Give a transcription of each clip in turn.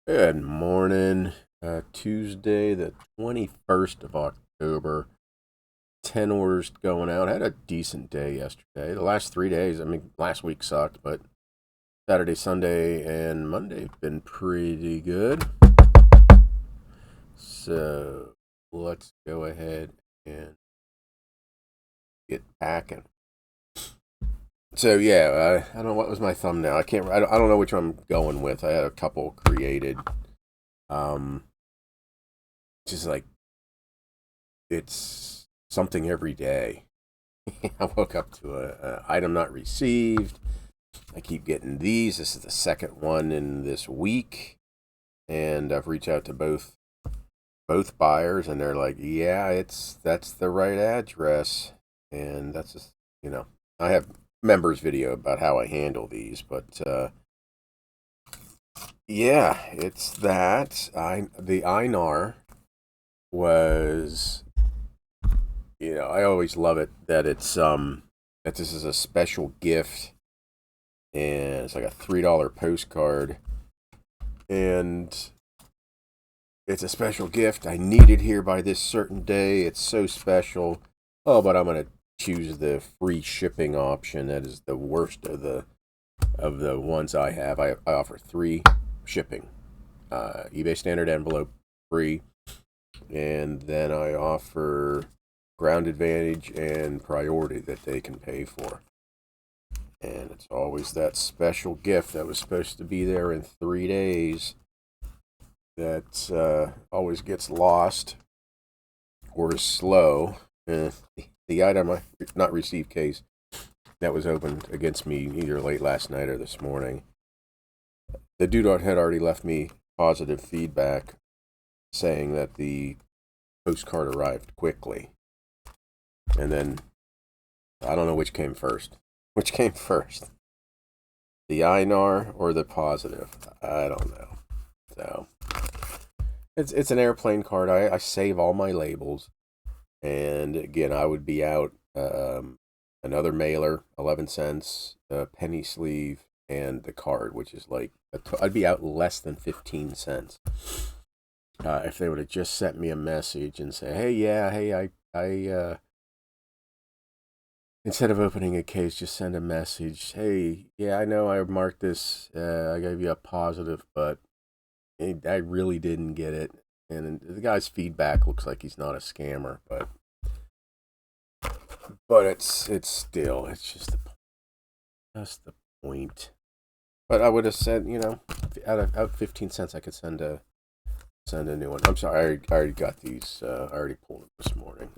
Good morning. Tuesday, the 21st of October. 10 orders going out. Had a decent day yesterday. The last 3 days, last week sucked, but Saturday, Sunday, and Monday have been pretty good. So let's go ahead and get packing. So yeah, I don't know what was my thumbnail. I don't know which one I'm going with. I had a couple created. Um, just like it's something every day. I woke up to a item not received. I keep getting these. This is the second one in this week, and I've reached out to both buyers, and they're like, "Yeah, that's the right address," and that's just I have members video about how I handle these, but yeah, it's that the INR was I always love it that that this is a special gift and it's like a $3 postcard and it's a special gift. I need it here by this certain day. It's so special. Oh, but I'm gonna choose the free shipping option. That is the worst of the ones I have. I offer free shipping. eBay standard envelope free, and then I offer ground advantage and priority that they can pay for. And it's always that special gift that was supposed to be there in 3 days that always gets lost or is slow. The item I not received case that was opened against me either late last night or this morning, the dude had already left me positive feedback saying that the postcard arrived quickly. And then I don't know which came first. Which came first? The INR or the positive? I don't know. So it's an airplane card. I save all my labels. And again, I would be out another mailer, 11 cents, a penny sleeve, and the card, which is like, I'd be out less than 15 cents. If they would have just sent me a message and say, hey, instead of opening a case, just send a message. Hey, yeah, I know I marked this. I gave you a positive, but I really didn't get it. And the guy's feedback looks like he's not a scammer, but it's still just the point. But I would have said, out 15 cents, I could send a new one. I'm sorry, I already got these. I already pulled them this morning.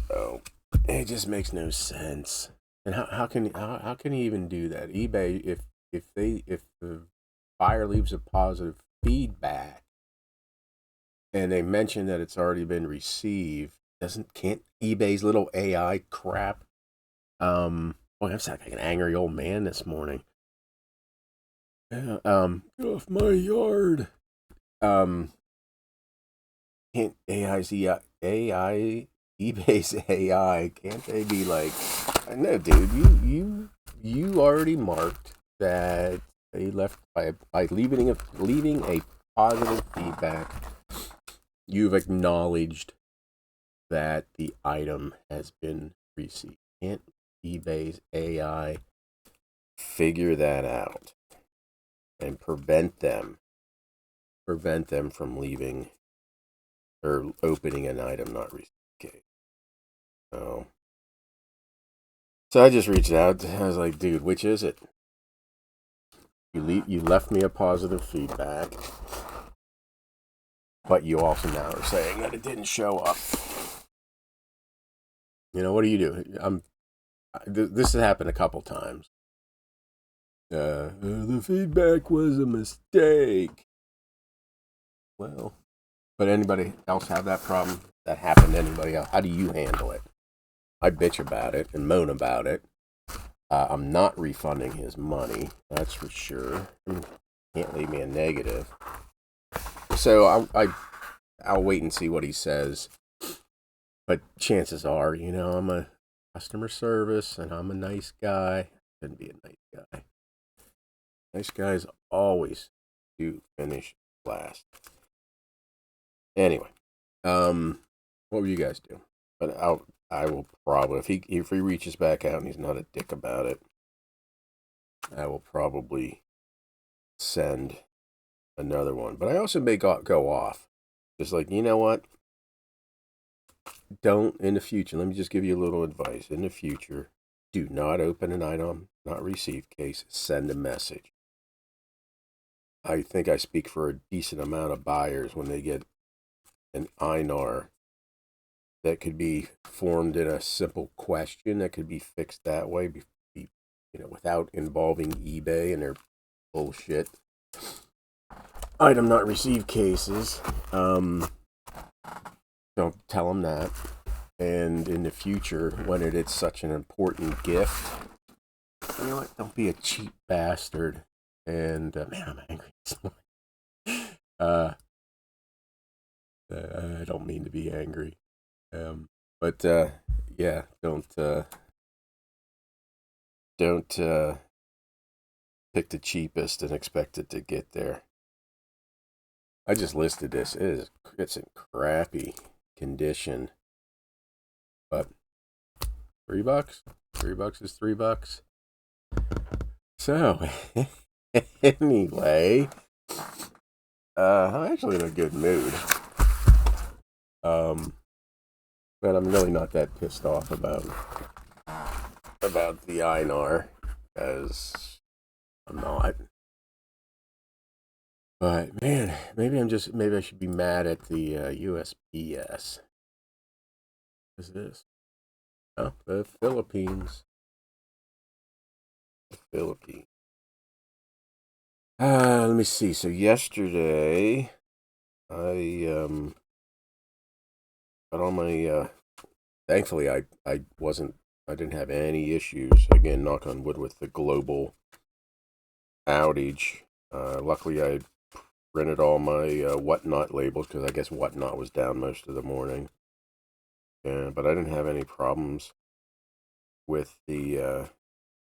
So it just makes no sense. And how can you even do that? eBay, if the buyer leaves a positive feedback and they mention that it's already been received, can't eBay's little AI crap? Boy, I'm sounding like an angry old man this morning. Yeah, get off my yard. Um, can't eBay's AI, can't they be like, I know, dude, you already marked that they left by leaving a positive feedback. You've acknowledged that the item has been received. Can't eBay's AI figure that out and prevent them from leaving or opening an item not received? Okay. Oh. So I just reached out. I was like, dude, which is it? You left me a positive feedback, but you also now are saying that it didn't show up. What do you do? This has happened a couple times. The feedback was a mistake. Well, but anybody else have that problem? That happened to anybody else? How do you handle it? I bitch about it and moan about it. I'm not refunding his money, that's for sure. Can't leave me a negative. So I'll wait and see what he says. But chances are, I'm a customer service and I'm a nice guy. I shouldn't be a nice guy. Nice guys always do finish last. Anyway, what will you guys do? But I will probably, if he reaches back out and he's not a dick about it, I will probably send another one. But I also may go off. Just like, you know what? Don't, in the future, let me just give you a little advice. In the future, do not open an item not received case. Send a message. I think I speak for a decent amount of buyers when they get an INR that could be formed in a simple question that could be fixed that way, without involving eBay and their bullshit item not received cases. Don't tell them that. And in the future, when it is such an important gift, you know what? Don't be a cheap bastard. And man, I'm angry this morning. I don't mean to be angry. But yeah, don't pick the cheapest and expect it to get there. I just listed this. It's in crappy condition, but $3. $3 is $3. So anyway, I'm actually in a good mood. But I'm really not that pissed off about the INR, as I'm not. But man, maybe I should be mad at the USPS. What is this? Oh, the Philippines. The Philippines. Let me see. So yesterday, I got on my. Thankfully, I didn't have any issues. Again, knock on wood, with the global outage. Luckily, I printed all my Whatnot labels, because I guess Whatnot was down most of the morning. But I didn't have any problems with the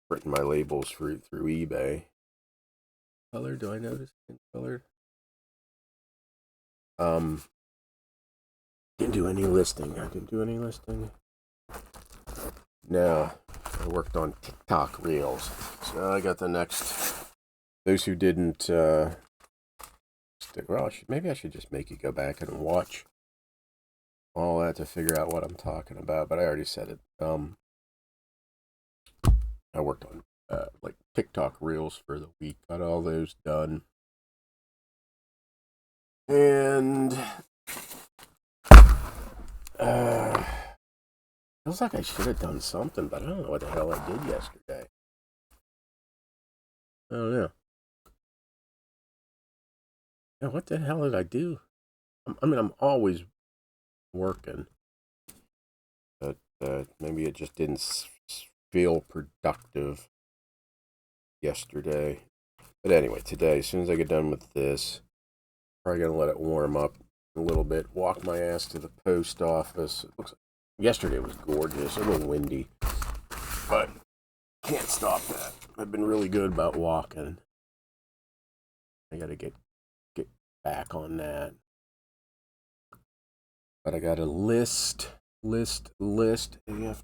printing my labels through eBay. Color? Do I notice colored? Didn't do any listing. I didn't do any listing. No, I worked on TikTok Reels. So I got the next. Those who didn't stick. Well, maybe I should just make you go back and watch all that to figure out what I'm talking about. But I already said it. I worked on like TikTok Reels for the week. Got all those done. And feels like I should have done something, but I don't know what the hell I did yesterday. I don't know. Yeah, what the hell did I do? I'm always working, but maybe it just didn't feel productive yesterday. But anyway, today, as soon as I get done with this, probably gonna let it warm up a little bit. Walk my ass to the post office. It looks like yesterday was gorgeous. A little windy, but can't stop that. I've been really good about walking. I gotta get back on that. But I got a list. AF.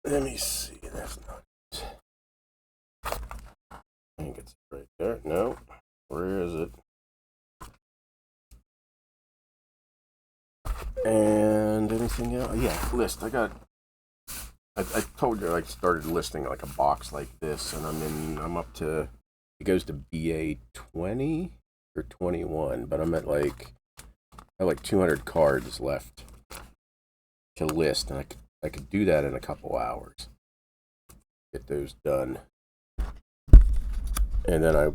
Let me see. That's not it. I think it's right there. No. Where is it? And anything else? Yeah, list. I told you I started listing like a box like this, and I'm up to, it goes to BA 20 or 21, but I'm at I have like 200 cards left to list, and I could do that in a couple hours. Get those done. And then I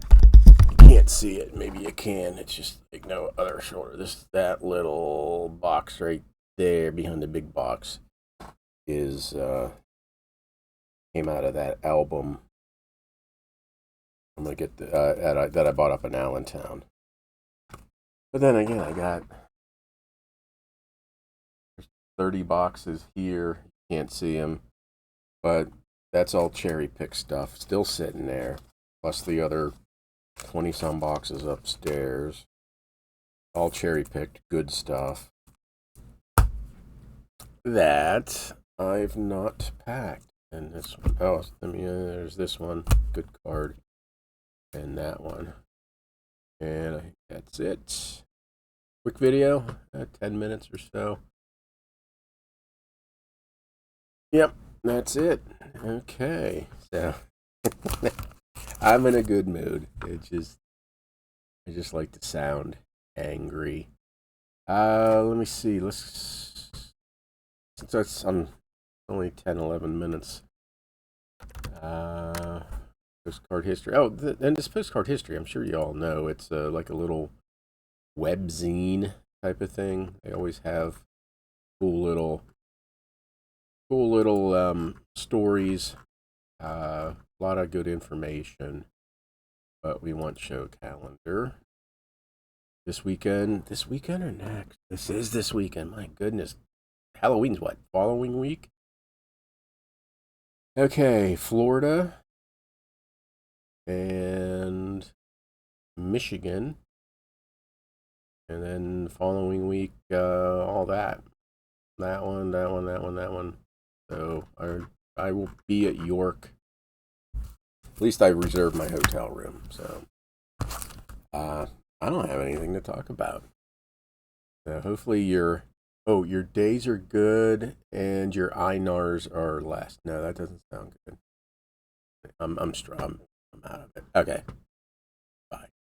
can't see it. Maybe you can. It's just like no other shoulder. That little box right there behind the big box is came out of that album. I'm gonna get that I bought up in Allentown. But then again, I got 30 boxes here. Can't see them. but that's all cherry pick stuff still sitting there, plus the other 20 some boxes upstairs. All cherry picked good stuff that I've not packed. And this one, oh, there's this one, good card, and that one. And I think that's it. Quick video, 10 minutes or so. Yep, that's it. Okay, so I'm in a good mood. I just like to sound angry. Let me see. Since that's only 10, 11 minutes. Postcard history. Oh, and this postcard history, I'm sure you all know. It's like a little webzine type of thing. They always have cool little stories. A lot of good information. But we want show calendar. This weekend or next? This is this weekend. My goodness. Halloween's what? Following week? Okay, Florida and Michigan. And then the following week, all that. That one. So I will be at York. At least I reserved my hotel room. So I don't have anything to talk about. So hopefully your days are good and your INRs are less. No, that doesn't sound good. I'm out of it. Okay.